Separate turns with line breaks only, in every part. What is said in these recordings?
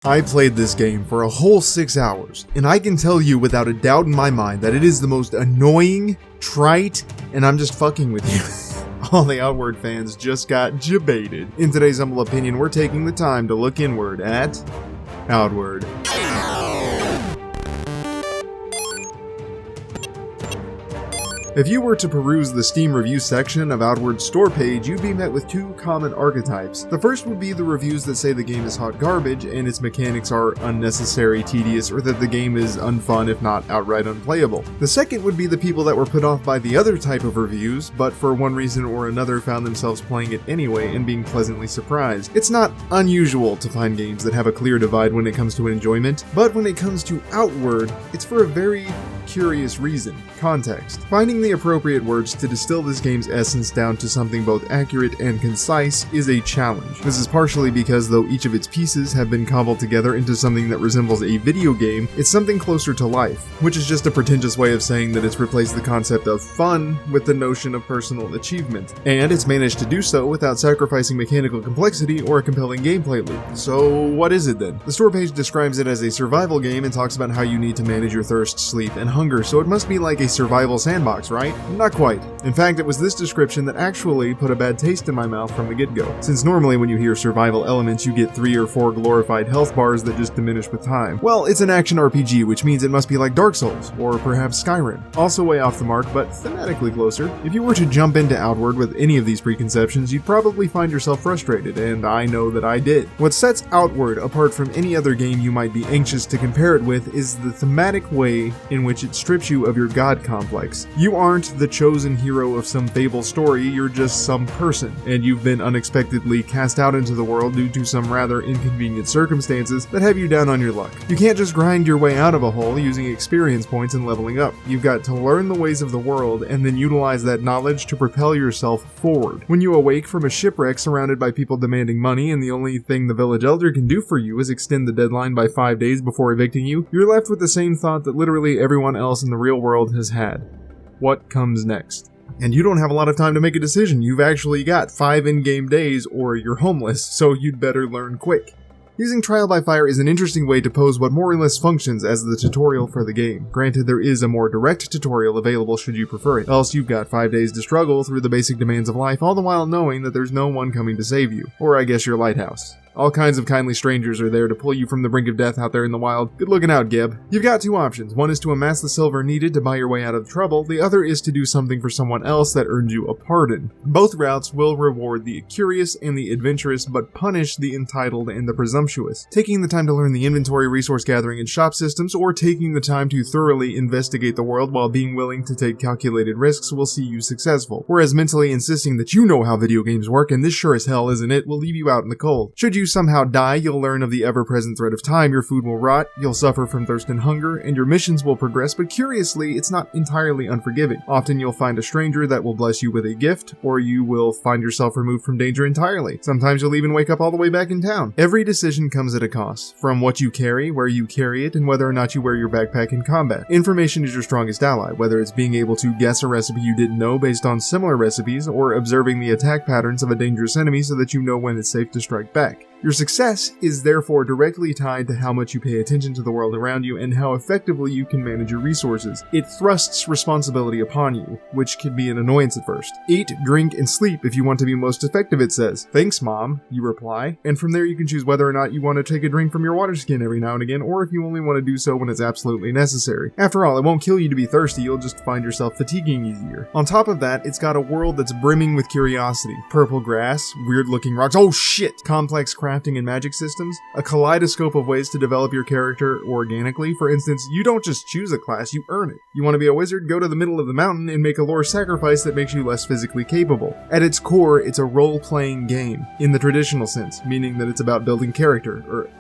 I played this game for a whole 6 hours, and I can tell you without a doubt in my mind that it is the most annoying, trite, and I'm just fucking with you. All the Outward fans just got jebaited. In today's humble opinion, we're taking the time to look inward at Outward. If you were to peruse the Steam review section of Outward's store page, you'd be met with two common archetypes. The first would be the reviews that say the game is hot garbage and its mechanics are unnecessary, tedious, or that the game is unfun if not outright unplayable. The second would be the people that were put off by the other type of reviews, but for one reason or another found themselves playing it anyway and being pleasantly surprised. It's not unusual to find games that have a clear divide when it comes to enjoyment, but when it comes to Outward, it's for a very curious reason: context. Finding the appropriate words to distill this game's essence down to something both accurate and concise is a challenge. This is partially because though each of its pieces have been cobbled together into something that resembles a video game, it's something closer to life, which is just a pretentious way of saying that it's replaced the concept of fun with the notion of personal achievement. And it's managed to do so without sacrificing mechanical complexity or a compelling gameplay loop. So what is it then? The store page describes it as a survival game and talks about how you need to manage your thirst, sleep, and hunger, so it must be like a survival sandbox, right? Not quite. In fact, it was this description that actually put a bad taste in my mouth from the get-go, since normally when you hear survival elements you get 3 or 4 glorified health bars that just diminish with time. Well, it's an action RPG, which means it must be like Dark Souls, or perhaps Skyrim. Also way off the mark, but thematically closer. If you were to jump into Outward with any of these preconceptions, you'd probably find yourself frustrated, and I know that I did. What sets Outward apart from any other game you might be anxious to compare it with is the thematic way in which it strips you of your god complex. You aren't the chosen hero of some fable story, you're just some person, and you've been unexpectedly cast out into the world due to some rather inconvenient circumstances that have you down on your luck. You can't just grind your way out of a hole using experience points and leveling up. You've got to learn the ways of the world and then utilize that knowledge to propel yourself forward. When you awake from a shipwreck surrounded by people demanding money and the only thing the village elder can do for you is extend the deadline by 5 days before evicting you, you're left with the same thought that literally everyone else in the real world has had. What comes next? And you don't have a lot of time to make a decision. You've actually got 5 in-game days or you're homeless, so you'd better learn quick. Using trial by fire is an interesting way to pose what more or less functions as the tutorial for the game. Granted, there is a more direct tutorial available should you prefer it, else you've got 5 days to struggle through the basic demands of life, all the while knowing that there's no one coming to save you. Or I guess your lighthouse. All kinds of kindly strangers are there to pull you from the brink of death out there in the wild. Good looking out, Geb. You've got 2 options. One is to amass the silver needed to buy your way out of trouble. The other is to do something for someone else that earns you a pardon. Both routes will reward the curious and the adventurous, but punish the entitled and the presumptuous. Taking the time to learn the inventory, resource gathering, and shop systems, or taking the time to thoroughly investigate the world while being willing to take calculated risks will see you successful. Whereas mentally insisting that you know how video games work, and this sure as hell isn't it, will leave you out in the cold. Should you somehow die, you'll learn of the ever-present threat of time, your food will rot, you'll suffer from thirst and hunger, and your missions will progress, but curiously, it's not entirely unforgiving. Often you'll find a stranger that will bless you with a gift, or you will find yourself removed from danger entirely. Sometimes you'll even wake up all the way back in town. Every decision comes at a cost, from what you carry, where you carry it, and whether or not you wear your backpack in combat. Information is your strongest ally, whether it's being able to guess a recipe you didn't know based on similar recipes, or observing the attack patterns of a dangerous enemy so that you know when it's safe to strike back. Your success is therefore directly tied to how much you pay attention to the world around you and how effectively you can manage your resources. It thrusts responsibility upon you, which can be an annoyance at first. Eat, drink, and sleep if you want to be most effective, it says. Thanks, Mom, you reply. And from there you can choose whether or not you want to take a drink from your water skin every now and again, or if you only want to do so when it's absolutely necessary. After all, it won't kill you to be thirsty, you'll just find yourself fatiguing easier. On top of that, it's got a world that's brimming with curiosity. Purple grass, weird-looking rocks, oh shit! Complex crafting and magic systems, a kaleidoscope of ways to develop your character organically. For instance, you don't just choose a class, you earn it. You want to be a wizard? Go to the middle of the mountain and make a lore sacrifice that makes you less physically capable. At its core, it's a role-playing game, in the traditional sense, meaning that it's about building character, or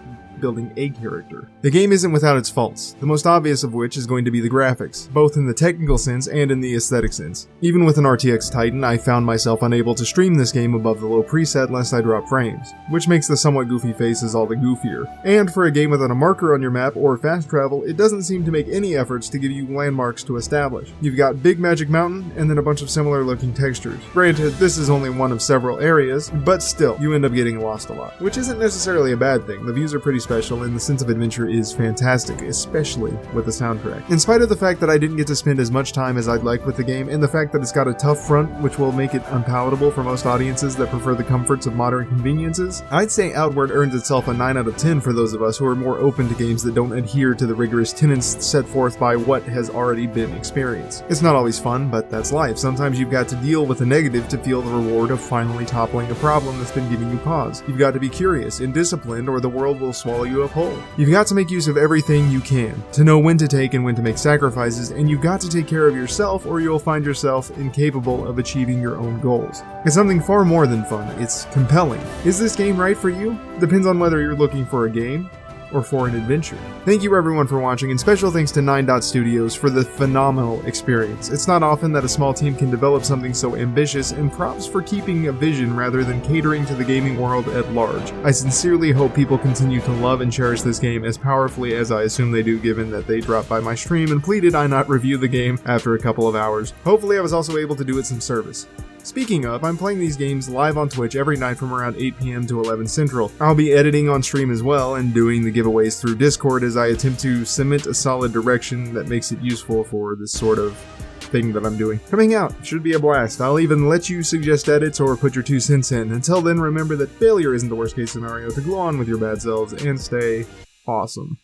building a character. The game isn't without its faults, the most obvious of which is going to be the graphics, both in the technical sense and in the aesthetic sense. Even with an RTX Titan, I found myself unable to stream this game above the low preset lest I drop frames, which makes the somewhat goofy faces all the goofier. And for a game without a marker on your map or fast travel, it doesn't seem to make any efforts to give you landmarks to establish. You've got Big Magic Mountain and then a bunch of similar looking textures. Granted, this is only one of several areas, but still, you end up getting lost a lot, which isn't necessarily a bad thing. The views are pretty special, and the sense of adventure is fantastic, especially with the soundtrack. In spite of the fact that I didn't get to spend as much time as I'd like with the game, and the fact that it's got a tough front, which will make it unpalatable for most audiences that prefer the comforts of modern conveniences, I'd say Outward earns itself a 9 out of 10 for those of us who are more open to games that don't adhere to the rigorous tenets set forth by what has already been experienced. It's not always fun, but that's life. Sometimes you've got to deal with a negative to feel the reward of finally toppling a problem that's been giving you pause. You've got to be curious and disciplined, or the world will swallow you up whole. You've got to make use of everything you can, to know when to take and when to make sacrifices, and you've got to take care of yourself or you'll find yourself incapable of achieving your own goals. It's something far more than fun. It's compelling. Is this game right for you? Depends on whether you're looking for a game or for an adventure. Thank you everyone for watching, and special thanks to 9 Dot Studios for the phenomenal experience. It's not often that a small team can develop something so ambitious, and props for keeping a vision rather than catering to the gaming world at large. I sincerely hope people continue to love and cherish this game as powerfully as I assume they do, given that they dropped by my stream and pleaded I not review the game after a couple of hours. Hopefully I was also able to do it some service. Speaking of, I'm playing these games live on Twitch every night from around 8 PM to 11 Central. I'll be editing on stream as well, and doing the giveaways through Discord as I attempt to cement a solid direction that makes it useful for this sort of thing that I'm doing. Coming out should be a blast. I'll even let you suggest edits or put your 2 cents in. Until then, remember that failure isn't the worst case scenario, to go on with your bad selves and stay awesome.